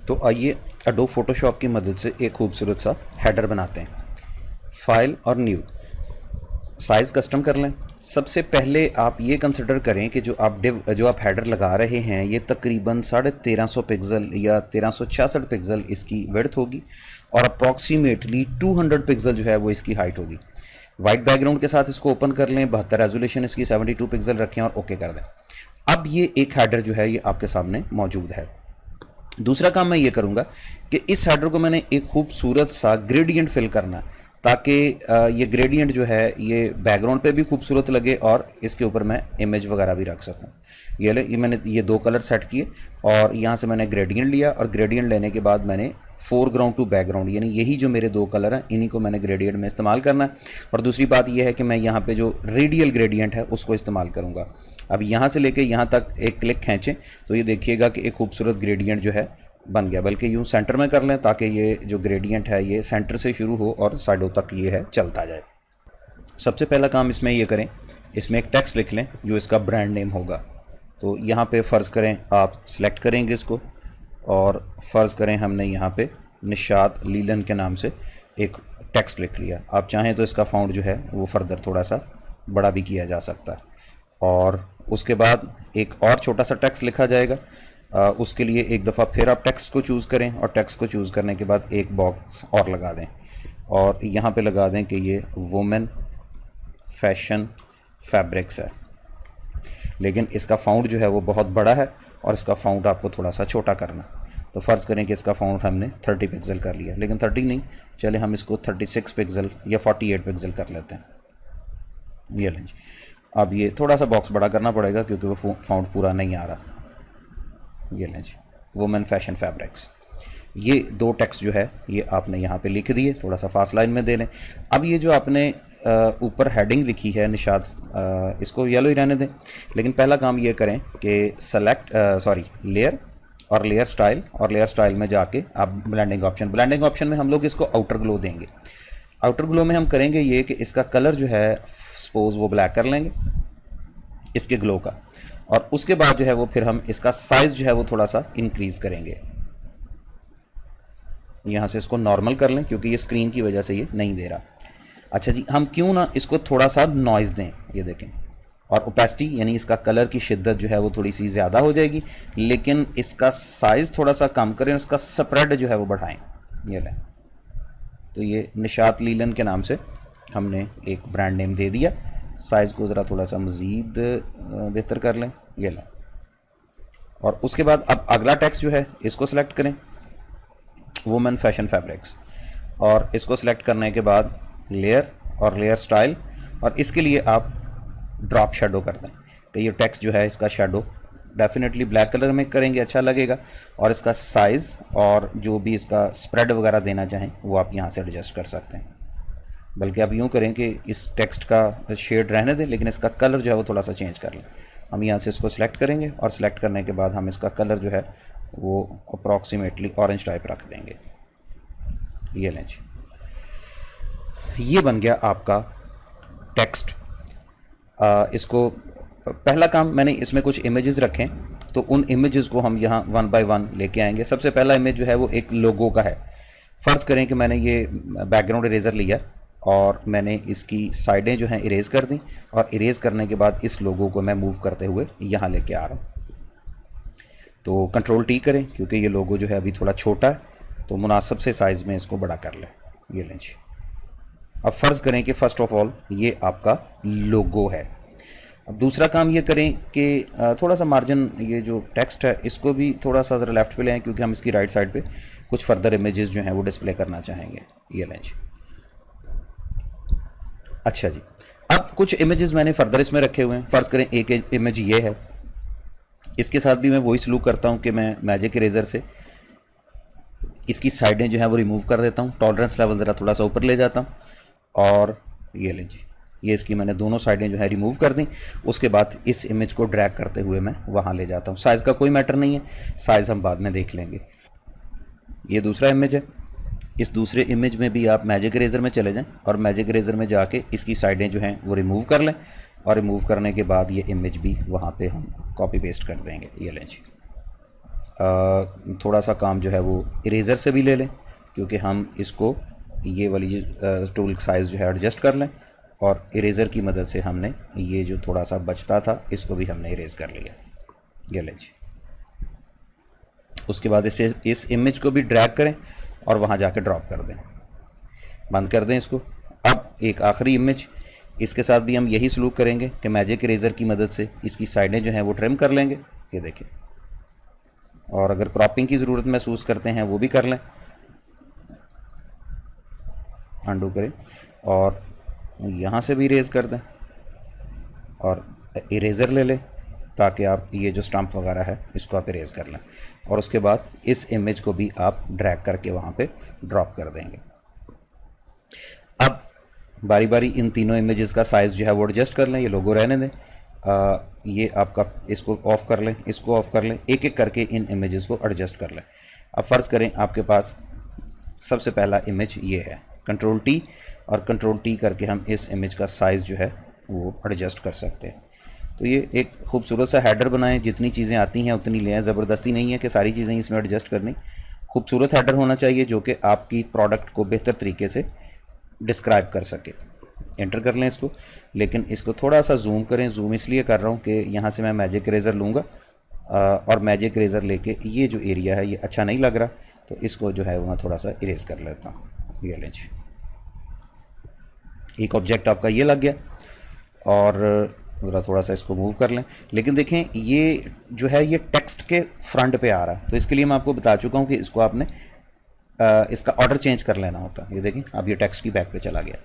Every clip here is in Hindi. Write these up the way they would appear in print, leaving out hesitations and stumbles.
तो आइए एडोब फोटोशॉप की मदद से एक खूबसूरत सा हेडर बनाते हैं। फाइल और न्यू, साइज़ कस्टम कर लें। सबसे पहले आप ये कंसिडर करें कि जो आप हेडर लगा रहे हैं ये तकरीबन 1350 पिक्सल या 1366 पिक्सल इसकी विड्थ होगी और अप्रॉक्सीमेटली 200 पिक्सल जो है वो इसकी हाइट होगी। वाइट बैकग्राउंड के साथ इसको ओपन कर लें, 72 रेजोल्यूशन इसकी 72 पिक्सल रखें और ओके कर दें। अब ये एक हेडर जो है ये आपके सामने मौजूद है। दूसरा काम मैं ये करूँगा कि इस हेडर को मैंने एक खूबसूरत सा ग्रेडियंट फिल करना है ताकि ये ग्रेडियंट जो है ये बैकग्राउंड पे भी खूबसूरत लगे और इसके ऊपर मैं इमेज वगैरह भी रख सकूं। ये मैंने ये दो कलर सेट किए और यहाँ से मैंने ग्रेडियंट लिया और ग्रेडियंट लेने के बाद मैंने फोरग्राउंड टू बैकग्राउंड यानी यही जो मेरे दो कलर हैं इन्हीं को मैंने ग्रेडियंट में इस्तेमाल करना है। और दूसरी बात यह है कि मैं यहाँ पे जो रेडियल ग्रेडियंट है उसको इस्तेमाल करूँगा। अब यहाँ से लेके यहाँ तक एक क्लिक खींचें तो ये देखिएगा कि एक खूबसूरत ग्रेडियंट जो है बन गया। बल्कि यूँ सेंटर में कर लें ताकि ये जो ग्रेडियंट है ये सेंटर से शुरू हो और साइडों तक ये है चलता जाए। सबसे पहला काम इसमें ये करें, इसमें एक टेक्स्ट लिख लें जो इसका ब्रांड नेम होगा। तो यहाँ पे फ़र्ज़ करें आप सिलेक्ट करेंगे इसको और फ़र्ज़ करें हमने यहाँ पे निशात लीलन के नाम से एक टेक्स्ट लिख लिया। आप चाहें तो इसका फ़ॉन्ट जो है वो फर्दर थोड़ा सा बड़ा भी किया जा सकता है। और उसके बाद एक और छोटा सा टेक्स्ट लिखा जाएगा। उसके लिए एक दफ़ा फिर आप टेक्स्ट को चूज़ करें और टेक्स्ट को चूज़ करने के बाद एक बॉक्स और लगा दें और यहाँ पे लगा दें कि ये वुमेन फैशन फैब्रिक्स है। लेकिन इसका फ़ॉन्ट जो है वो बहुत बड़ा है और इसका फ़ॉन्ट आपको थोड़ा सा छोटा करना। तो फ़र्ज़ करें कि इसका फ़ॉन्ट हमने 30 पिक्सल कर लिया, लेकिन 30 नहीं, चले हम इसको 36 पिक्सल या 48 पिक्सल कर लेते हैं। ये लें जी। अब ये थोड़ा सा बॉक्स बड़ा करना पड़ेगा क्योंकि वो फ़ॉन्ट पूरा नहीं आ रहा। ये लें जी, वुमेन फैशन फैब्रिक्स। ये दो टेक्स्ट जो है ये आपने यहाँ पे लिख दिए, थोड़ा सा फासला इनमें दे लें। अब ये जो आपने ऊपर हेडिंग लिखी है निशात, इसको येलो ही रहने दें। लेकिन पहला काम ये करें कि लेयर और लेयर स्टाइल में जाके आप ब्लेंडिंग ऑप्शन में हम लोग इसको आउटर ग्लो देंगे। आउटर ग्लो में हम करेंगे ये कि इसका कलर जो है सपोज वो ब्लैक कर लेंगे इसके ग्लो का, और उसके बाद जो है वो फिर हम इसका साइज़ जो है वो थोड़ा सा इंक्रीज़ करेंगे। यहाँ से इसको नॉर्मल कर लें क्योंकि ये स्क्रीन की वजह से ये नहीं दे रहा। अच्छा जी, हम क्यों ना इसको थोड़ा सा नॉइज़ दें, ये देखें, और ओपेसिटी यानी इसका कलर की शिद्दत जो है वो थोड़ी सी ज़्यादा हो जाएगी, लेकिन इसका साइज़ थोड़ा सा कम करें, इसका स्प्रेड जो है वो बढ़ाएं। ये लें, तो ये निशात लीलन के नाम से हमने एक ब्रांड नेम दे दिया। साइज़ को ज़रा थोड़ा सा मज़ीद बेहतर कर लें। ये लें, और उसके बाद अब अगला टेक्स्ट जो है इसको सिलेक्ट करें, वुमेन फैशन फैब्रिक्स, और इसको सिलेक्ट करने के बाद लेयर और लेयर स्टाइल, और इसके लिए आप ड्रॉप शेडो कर दें। तो ये टेक्स्ट जो है इसका शेडो डेफिनेटली ब्लैक कलर में करेंगे, अच्छा लगेगा। और इसका साइज़ और जो भी इसका स्प्रेड वगैरह देना चाहें वो आप यहाँ से एडजस्ट कर सकते हैं। बल्कि आप यूँ करें कि इस टेक्स्ट का शेड रहने दें लेकिन इसका कलर जो है वो थोड़ा सा चेंज कर लें। हम यहाँ से इसको सिलेक्ट करेंगे और सिलेक्ट करने के बाद हम इसका कलर जो है वो अप्रॉक्सीमेटली ऑरेंज टाइप रख देंगे। ये लें जी, ये बन गया आपका टेक्स्ट। इसको पहला काम मैंने इसमें कुछ इमेजेस रखें तो उन इमेजेस को हम यहाँ वन बाय वन लेके आएंगे। सबसे पहला इमेज जो है वो एक लोगो का है। फ़र्ज़ करें कि मैंने ये बैकग्राउंड इरेज़र लिया और मैंने इसकी साइडें जो हैं इरेज़ कर दी, और इरेज़ करने के बाद इस लोगो को मैं मूव करते हुए यहाँ लेके आ रहा हूँ। तो कंट्रोल टी करें क्योंकि ये लोगो जो है अभी थोड़ा छोटा है, तो मुनासिब से साइज़ में इसको बड़ा कर लें। ये लें जी। अब फ़र्ज़ करें कि फ़र्स्ट ऑफ ऑल ये आपका लोगो है। अब दूसरा काम ये करें कि थोड़ा सा मार्जिन, ये जो टेक्स्ट है इसको भी थोड़ा सा ज़रा लेफ़्ट पे लें क्योंकि हम इसकी राइट साइड पे कुछ फर्दर इमेजेस जो हैं वो डिस्प्ले करना चाहेंगे। ये लें जी। अच्छा जी, अब कुछ इमेजेस मैंने फर्दर इसमें रखे हुए हैं। फ़र्ज़ करें एक इमेज ये है, इसके साथ भी मैं वही सलूक करता हूँ कि मैं मैजिक इरेज़र से इसकी साइडें जो हैं वो रिमूव कर देता हूँ, टॉलरेंस लेवल ज़रा थोड़ा सा ऊपर ले जाता हूँ, और ये लें जी, ये इसकी मैंने दोनों साइडें जो है रिमूव कर दी। उसके बाद इस इमेज को ड्रैग करते हुए मैं वहाँ ले जाता हूँ। साइज़ का कोई मैटर नहीं है, साइज़ हम बाद में देख लेंगे। ये दूसरा इमेज है। इस दूसरे इमेज में भी आप मैजिक इरेज़र में चले जाएं और मैजिक इरेज़र में जाके इसकी साइडें जो हैं वो रिमूव कर लें, और रिमूव करने के बाद ये इमेज भी वहाँ पे हम कॉपी पेस्ट कर देंगे। ये लें जी। थोड़ा सा काम जो है वो इरेज़र से भी ले लें, क्योंकि हम इसको ये वाली टूल साइज़ जो है एडजस्ट कर लें, और इरेज़र की मदद से हमने ये जो थोड़ा सा बचता था इसको भी हमने इरेज़ कर लिया। ये लें जी। उसके बाद इस इमेज को भी ड्रैग करें और वहाँ जाके ड्रॉप कर दें, बंद कर दें इसको। अब एक आखिरी इमेज, इसके साथ भी हम यही सलूक करेंगे कि मैजिक इरेज़र की मदद से इसकी साइडें जो हैं वो ट्रिम कर लेंगे। ये देखें, और अगर क्रॉपिंग की ज़रूरत महसूस करते हैं वो भी कर लें, अंडू करें और यहाँ से भी इरेज़ कर दें और इरेज़र ले लें ताकि आप ये जो स्टम्प वगैरह है इसको आप इरेज़ कर लें। और उसके बाद इस इमेज को भी आप ड्रैग करके वहाँ पे ड्रॉप कर देंगे। अब बारी बारी इन तीनों इमेजेस का साइज़ जो है वो एडजस्ट कर लें। ये लोगो रहने दें, ये आपका इसको ऑफ़ कर लें, इसको ऑफ़ कर लें, एक एक करके इन इमेजेस को एडजस्ट कर लें। अब फ़र्ज़ करें आपके पास सबसे पहला इमेज ये है, कंट्रोल टी, और कंट्रोल टी करके हम इस इमेज का साइज़ जो है वो एडजस्ट कर सकते हैं। तो ये एक खूबसूरत सा हेडर बनाएं, जितनी चीज़ें आती हैं उतनी लें, ज़बरदस्ती नहीं है कि सारी चीज़ें इसमें एडजस्ट करनी। खूबसूरत हेडर होना चाहिए जो कि आपकी प्रोडक्ट को बेहतर तरीके से डिस्क्राइब कर सके। एंटर कर लें इसको, लेकिन इसको थोड़ा सा जूम करें। जूम इसलिए कर रहा हूँ कि यहाँ से मैं मैजिक इरेज़र लूँगा और मैजिक इरेज़र लेके ये जो एरिया है ये अच्छा नहीं लग रहा, तो इसको जो है वो मैं थोड़ा सा इरेज़ कर लेता हूँ। ये लें, एक ऑब्जेक्ट आपका ये लग गया, और ज़रा थोड़ा सा इसको मूव कर लें। लेकिन देखें ये जो है ये टेक्स्ट के फ्रंट पे आ रहा है, तो इसके लिए मैं आपको बता चुका हूँ कि इसको आपने इसका ऑर्डर चेंज कर लेना होता है। ये देखें अब ये टेक्स्ट की बैक पे चला गया।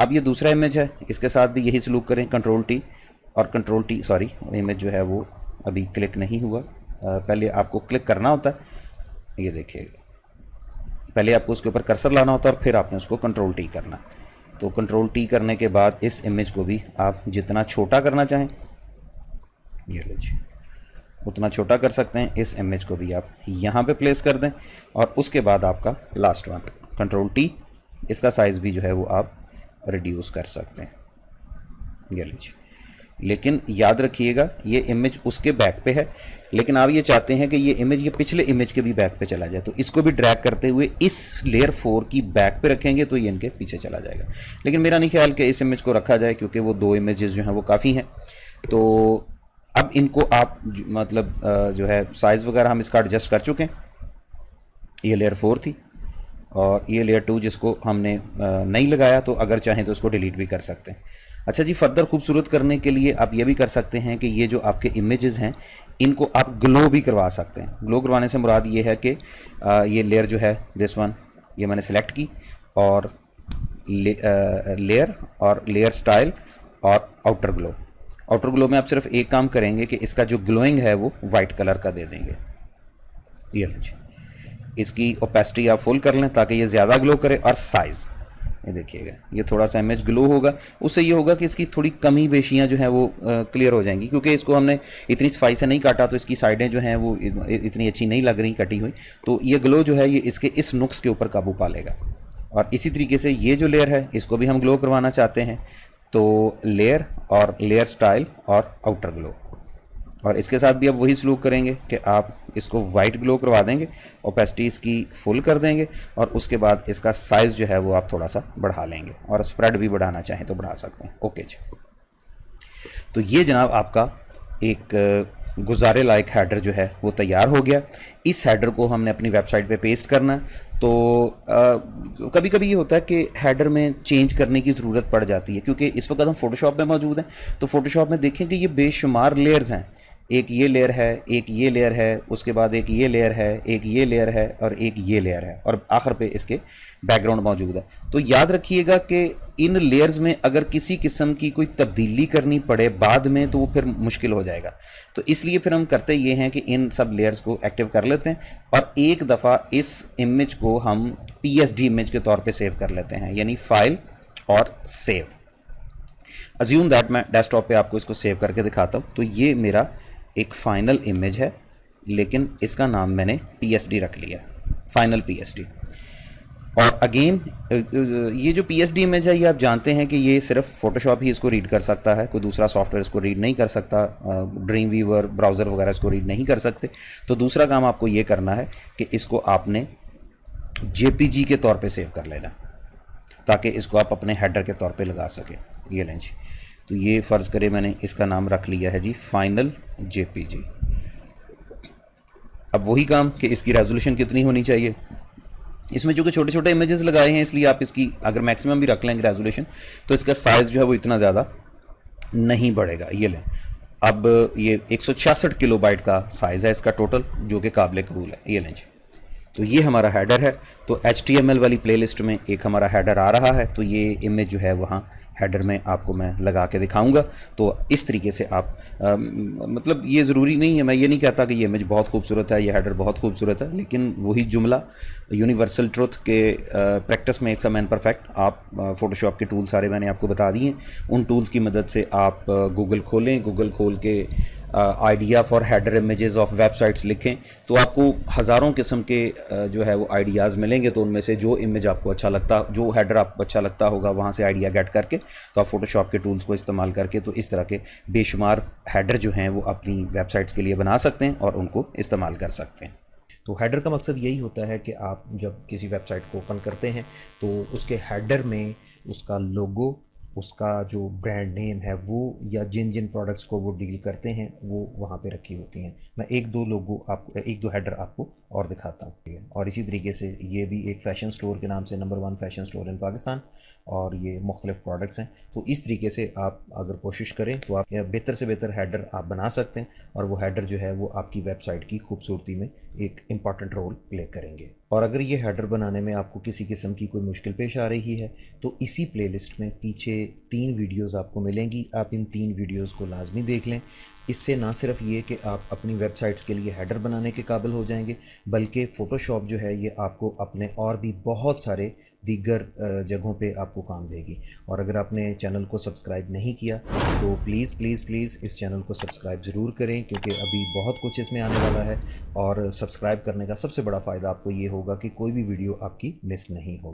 अब ये दूसरा इमेज है, इसके साथ भी यही सलूक करें, कंट्रोल टी और कंट्रोल टी, सॉरी इमेज जो है वो अभी क्लिक नहीं हुआ, पहले आपको क्लिक करना होता है। ये देखिए, पहले आपको उसके ऊपर कर्सर लाना होता है और फिर आपने उसको कंट्रोल टी करना। तो कंट्रोल टी करने के बाद इस इमेज को भी आप जितना छोटा करना चाहें, ये लीजिए उतना छोटा कर सकते हैं। इस इमेज को भी आप यहाँ पे प्लेस कर दें, और उसके बाद आपका लास्ट वन कंट्रोल टी, इसका साइज़ भी जो है वो आप रिड्यूस कर सकते हैं। ये लीजिए, लेकिन याद रखिएगा ये इमेज उसके बैक पे है, लेकिन आप ये चाहते हैं कि ये इमेज ये पिछले इमेज के भी बैक पे चला जाए, तो इसको भी ड्रैग करते हुए इस लेयर 4 की बैक पे रखेंगे तो ये इनके पीछे चला जाएगा। लेकिन मेरा नहीं ख्याल कि इस इमेज को रखा जाए, क्योंकि वो दो इमेजेस जो हैं वो काफ़ी हैं। तो अब इनको आप मतलब जो है साइज़ वगैरह हम इसका एडजस्ट कर चुके हैं। ये लेयर 4 थी और ये लेयर 2 जिसको हमने नहीं लगाया, तो अगर चाहें तो इसको डिलीट भी कर सकते हैं। अच्छा जी, फर्दर खूबसूरत करने के लिए आप ये भी कर सकते हैं कि ये जो आपके इमेजेस हैं इनको आप ग्लो भी करवा सकते हैं। ग्लो करवाने से मुराद ये है कि ये लेयर जो है दिस वन, ये मैंने सेलेक्ट की, और लेयर और लेयर स्टाइल और आउटर ग्लो। आउटर ग्लो में आप सिर्फ एक काम करेंगे कि इसका जो ग्लोइंग है वो वाइट कलर का दे देंगे। ये लीजिए, इसकी ओपेसिटी आप फुल कर लें ताकि ये ज़्यादा ग्लो करे, और साइज़ ये देखिएगा ये थोड़ा सा इमेज ग्लो होगा। उससे ये होगा कि इसकी थोड़ी कमी बेशियाँ जो हैं वो क्लियर हो जाएंगी, क्योंकि इसको हमने इतनी सफाई से नहीं काटा, तो इसकी साइडें जो हैं वो इतनी अच्छी नहीं लग रही कटी हुई। तो ये ग्लो जो है ये इसके इस नुक्स के ऊपर काबू पा लेगा। और इसी तरीके से ये जो लेयर है इसको भी हम ग्लो करवाना चाहते हैं, तो लेयर और लेयर स्टाइल और आउटर ग्लो, और इसके साथ भी अब वही सलूक करेंगे कि आप इसको वाइट ग्लो करवा देंगे, ओपेसिटी इसकी फुल कर देंगे, और उसके बाद इसका साइज़ जो है वो आप थोड़ा सा बढ़ा लेंगे, और स्प्रेड भी बढ़ाना चाहें तो बढ़ा सकते हैं। ओके जी, तो ये जनाब आपका एक गुजारे लायक हेडर जो है वो तैयार हो गया। इस हेडर को हमने अपनी वेबसाइट पे पेस्ट करना है। तो कभी कभी ये होता है कि हेडर में चेंज करने की ज़रूरत पड़ जाती है, क्योंकि इस वक्त हम फोटोशॉप में मौजूद हैं। तो फोटोशॉप में देखें कि ये बेशुमार लेयर्स हैं, एक ये लेयर है, एक ये लेयर है, उसके बाद एक ये लेयर है, एक ये लेयर है, और एक ये लेयर है, और आखिर पे इसके बैकग्राउंड मौजूद है। तो याद रखिएगा कि इन लेयर्स में अगर किसी किस्म की कोई तब्दीली करनी पड़े बाद में तो वो फिर मुश्किल हो जाएगा। तो इसलिए फिर हम करते ये हैं कि इन सब लेयर्स को एक्टिव कर लेते हैं, और एक दफ़ा इस इमेज को हम PSD इमेज के तौर पे सेव कर लेते हैं, यानी फाइल और सेव। अज्यूम दैट मैं डेस्कटॉप पे आपको इसको सेव करके दिखाता हूँ। तो ये मेरा एक फाइनल इमेज है, लेकिन इसका नाम मैंने PSD रख लिया, फाइनल PSD। और अगेन ये जो PSD इमेज है ये आप जानते हैं कि ये सिर्फ फोटोशॉप ही इसको रीड कर सकता है, कोई दूसरा सॉफ्टवेयर इसको रीड नहीं कर सकता, ड्रीम वीवर ब्राउज़र वगैरह इसको रीड नहीं कर सकते। तो दूसरा काम आपको ये करना है कि इसको आपने JPG के तौर पे सेव कर लेना, ताकि इसको आप अपने हेडर के तौर पे लगा सकें। ये लें जी, तो ये फ़र्ज़ करें मैंने इसका नाम रख लिया है जी फाइनल JPG। अब वही काम कि इसकी रेजोल्यूशन कितनी होनी चाहिए। इसमें जो कि छोटे छोटे इमेजेस लगाए हैं, इसलिए आप इसकी अगर मैक्सिमम भी रख लेंगे रेजोल्यूशन, तो इसका साइज़ जो है वो इतना ज़्यादा नहीं बढ़ेगा। ये लें, अब ये 166 किलोबाइट का साइज़ है इसका टोटल, जो कि काबिल कबूल है। ये लें जी, तो ये हमारा हेडर है। तो HTML वाली प्लेलिस्ट में एक हमारा हेडर आ रहा है, तो ये इमेज जो है वहाँ हेडर में आपको मैं लगा के दिखाऊंगा। तो इस तरीके से आप मतलब ये ज़रूरी नहीं है, मैं ये नहीं कहता कि ये इमेज बहुत खूबसूरत है, ये हेडर बहुत खूबसूरत है, लेकिन वही जुमला यूनिवर्सल ट्रुथ के प्रैक्टिस में एक मैन परफेक्ट। आप फ़ोटोशॉप के टूल सारे मैंने आपको बता दिए, उन टूल्स की मदद से आप गूगल खोलें, गूगल खोल के idea for header images of websites लिखें, तो आपको हज़ारों किस्म के जो है वो आइडियाज़ मिलेंगे। तो उनमें से जो इमेज आपको अच्छा लगता, जो हेडर आपको अच्छा लगता होगा, वहाँ से आइडिया गेट करके तो आप फोटोशॉप के टूल्स को इस्तेमाल करके तो इस तरह के बेशुमार हेडर जो हैं वो अपनी वेबसाइट्स के लिए बना सकते हैं और उनको इस्तेमाल कर सकते हैं। तो हेडर का मकसद यही होता है कि आप जब किसी वेबसाइट को ओपन करते हैं तो उसके हेडर में उसका लोगो, उसका जो ब्रांड नेम है वो, या जिन जिन प्रोडक्ट्स को वो डील करते हैं वो वहाँ पे रखी होती हैं। मैं एक दो हेडर आपको और दिखाता हूँ। और इसी तरीके से ये भी एक फ़ैशन स्टोर के नाम से number 1 fashion store in Pakistan, और ये मुख्तलिफ़ प्रोडक्ट्स हैं। तो इस तरीके से आप अगर कोशिश करें तो आप बेहतर से बेहतर हेडर आप बना सकते हैं, और वो हेडर जो है वो आपकी वेबसाइट की खूबसूरती में एक इम्पॉर्टेंट रोल प्ले करेंगे। और अगर ये हेडर बनाने में आपको किसी किस्म की कोई मुश्किल पेश आ रही है तो इसी प्लेलिस्ट में पीछे 3 वीडियोस आपको मिलेंगी, आप इन 3 वीडियोस को लाजमी देख लें। इससे ना सिर्फ ये कि आप अपनी वेबसाइट्स के लिए हेडर बनाने के काबिल हो जाएंगे, बल्कि फ़ोटोशॉप जो है ये आपको अपने और भी बहुत सारे दीगर जगहों पे आपको काम देगी। और अगर आपने चैनल को सब्सक्राइब नहीं किया तो प्लीज़ प्लीज़ प्लीज़ इस चैनल को सब्सक्राइब ज़रूर करें, क्योंकि अभी बहुत कुछ इसमें आने वाला है। और सब्सक्राइब करने का सबसे बड़ा फ़ायदा आपको ये होगा कि कोई भी वीडियो आपकी मिस नहीं होगी।